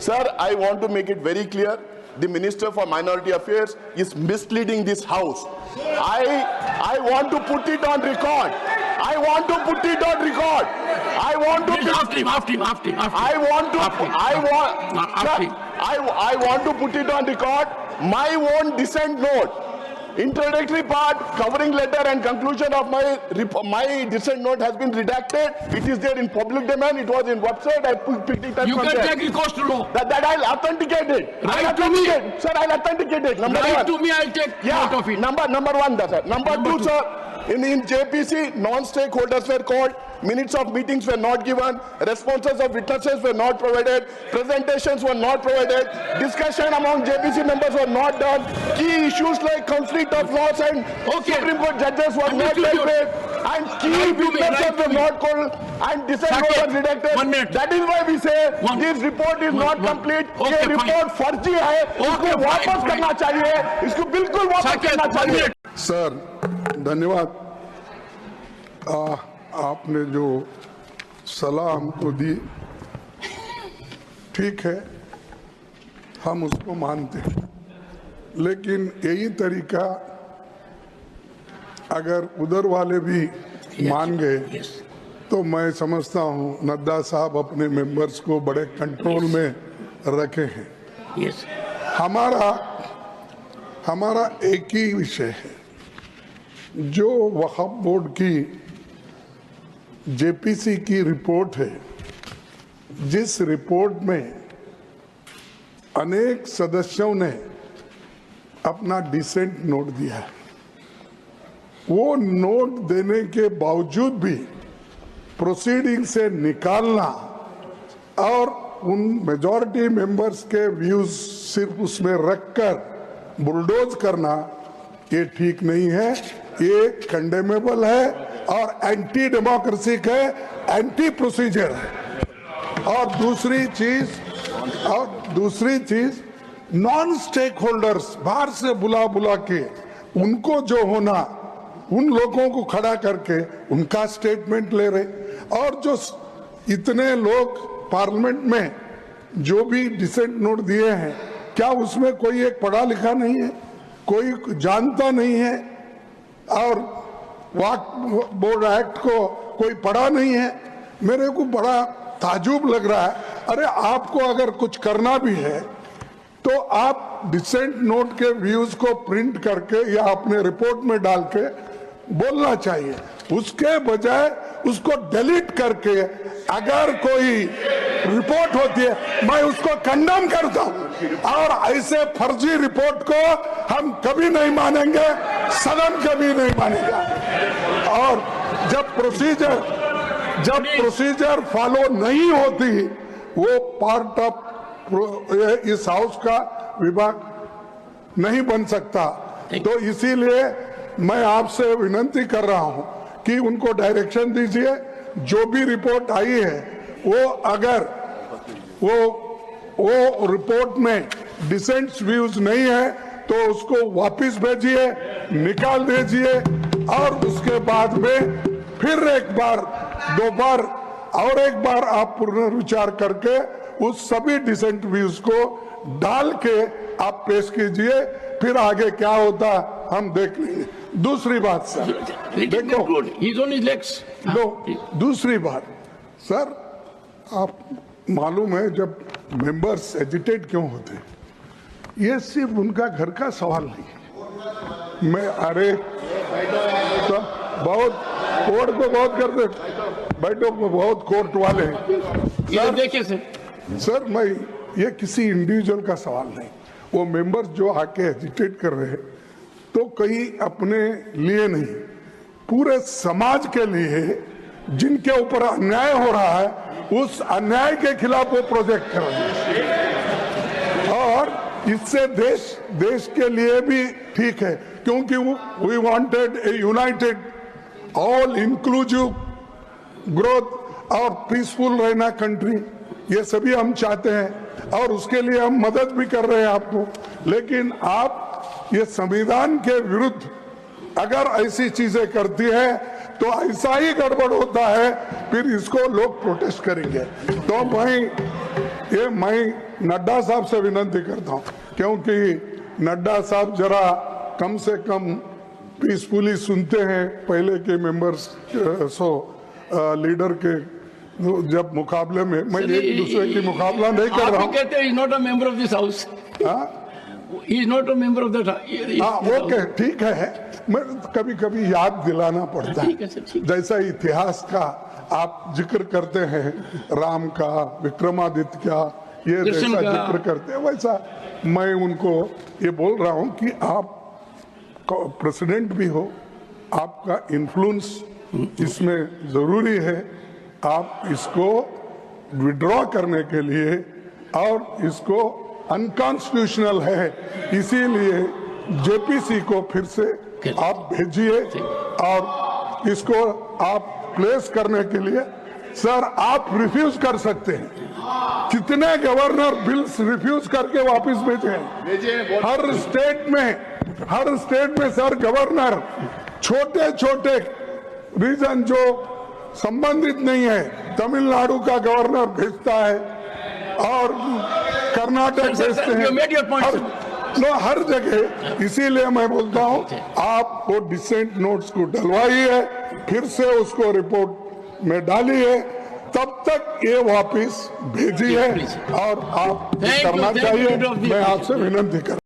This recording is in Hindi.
Sir, I want to make it very clear. The Minister for Minority Affairs is misleading this House. I want to put it on record. I want to put it on record. I want to. After him. I want to put it on record. My own dissent note. Introductory part, covering letter and conclusion of my dissent note has been redacted. It is there in public domain. It was in website. I picked it up. You from can there. take recourse to law. That I'll authenticate it. Write to me. Sir, I'll authenticate it. Number Write one. to me, I'll take note of it. Number one, sir. Number two, sir. In JPC, non-stakeholders were called. Minutes of meetings were not given. Responses of witnesses were not provided. Presentations were not provided. Discussion among JPC members were not done. Key issues like conflict of laws and Supreme Court judges were not dealt with. And key witnesses were not called. And dissent was redacted. 1 minute. That is why we say this report is not complete. ये report फर्जी है. इसको वापस करना चाहिए. इसको बिल्कुल वापस करना चाहिए. सर, धन्यवाद. आपने जो सलाह हमको दी, ठीक है, हम उसको मानते हैं, लेकिन यही तरीका अगर उधर वाले भी मान गए तो मैं समझता हूं नड्डा साहब अपने मेंबर्स को बड़े कंट्रोल में रखे हैं. हमारा एक ही विषय है, जो वक्फ बोर्ड की जेपीसी की रिपोर्ट है, जिस रिपोर्ट में अनेक सदस्यों ने अपना डिसेंट नोट दिया है, वो नोट देने के बावजूद भी प्रोसीडिंग से निकालना और उन मेजॉरिटी मेंबर्स के व्यूज सिर्फ उसमें रखकर बुलडोज करना, ये ठीक नहीं है. ये कंडेमेबल है और एंटी डेमोक्रेसी है, एंटी प्रोसीजर है. और दूसरी चीज नॉन स्टेक होल्डर्स बाहर से बुला के उनको जो होना, उन लोगों को खड़ा करके उनका स्टेटमेंट ले रहे. और जो इतने लोग पार्लियामेंट में जो भी डिसेंट नोट दिए हैं, क्या उसमें कोई एक पढ़ा लिखा नहीं है, कोई जानता नहीं है, और वक्फ बोर्ड एक्ट को कोई पढ़ा नहीं है? मेरे को बड़ा ताजुब लग रहा है. अरे आपको अगर कुछ करना भी है तो आप डिसेंट नोट के व्यूज को प्रिंट करके या अपने रिपोर्ट में डाल के बोलना चाहिए. उसके बजाय उसको डिलीट करके अगर कोई रिपोर्ट होती है, मैं उसको कंडेम करता हूं. और ऐसे फर्जी रिपोर्ट को हम कभी नहीं मानेंगे, सदन कभी नहीं मानेगा. और जब प्रोसीजर फॉलो नहीं होती, वो पार्ट ऑफ इस हाउस का विभाग नहीं बन सकता. तो इसीलिए मैं आपसे विनती कर रहा हूं कि उनको डायरेक्शन दीजिए, जो भी रिपोर्ट आई है वो अगर वो रिपोर्ट में डिसेंट व्यूज नहीं है तो उसको वापस भेजिए, निकाल दीजिए, और उसके बाद में फिर एक बार, दो बार और एक बार आप पुनर्विचार करके उस सभी डिसेंट व्यूज को डाल के आप पेश कीजिए. फिर आगे क्या होता हम देख लेंगे. दूसरी बात सर, देखो, दूसरी बात सर, आप मालूम है जब मेंबर्स एजिटेट क्यों होते हैं, ये सिर्फ उनका घर का सवाल नहीं है. मैं अरे तो बहुत कोर्ट को बहुत करते, बैठो, बहुत कोर्ट वाले हैं. देखिए सर, मैं ये किसी इंडिविजुअल का सवाल नहीं. वो मेंबर्स जो आके एजिटेट कर रहे हैं तो कहीं अपने लिए नहीं, पूरे समाज के लिए, जिनके ऊपर अन्याय हो रहा है, उस अन्याय के खिलाफ वो प्रोजेक्ट कर रहे हैं. और इससे देश के लिए भी ठीक है, क्योंकि we wanted a united all inclusive growth और पीसफुल रहना कंट्री. ये सभी हम चाहते हैं और उसके लिए हम मदद भी कर रहे हैं आपको. लेकिन आप ये संविधान के विरुद्ध अगर ऐसी चीजें करती है तो ऐसा ही गड़बड़ होता है, फिर इसको लोग प्रोटेस्ट करेंगे. तो मैं ये मैं नड्डा साहब से विनती करता हूं, क्योंकि नड्डा साहब जरा कम से कम पीसफुली सुनते हैं पहले के मेंबर्स लीडर के जब मुकाबले में। मैं एक दूसरे की मुकाबला नहीं कर रहा हूँ। कहते हैं not a member of this house, he is not a member of that. Okay ठीक है, मैं कभी कभी याद दिलाना पड़ता है। जैसा इतिहास का आप जिक्र करते हैं, राम का, विक्रमादित्य का, ये जैसा जिक्र करते हैं, वैसा मैं उनको ये बोल रहा हूं कि आप प्रेसिडेंट भी हो, आपका इन्फ्लुएंस इसमें जरूरी है। आप इसको विड्रॉ करने के लिए, और इसको अनकॉन्स्टिट्यूशनल है, इसीलिए जेपीसी को फिर से आप भेजिए और इसको आप प्लेस करने के लिए। सर आप रिफ्यूज कर सकते हैं, कितने गवर्नर बिल्स रिफ्यूज करके वापस भेजे हैं हर स्टेट में सर गवर्नर छोटे छोटे रीजन जो संबंधित नहीं है, तमिलनाडु का गवर्नर भेजता है और कर्नाटक भेजते हैं, हर जगह। इसीलिए मैं बोलता हूं आप वो डिसेंट नोट्स को डलवाइए, फिर से उसको रिपोर्ट में डालिए, तब तक ये वापस भेजिए और आप करना चाहिए। मैं आपसे विनती कर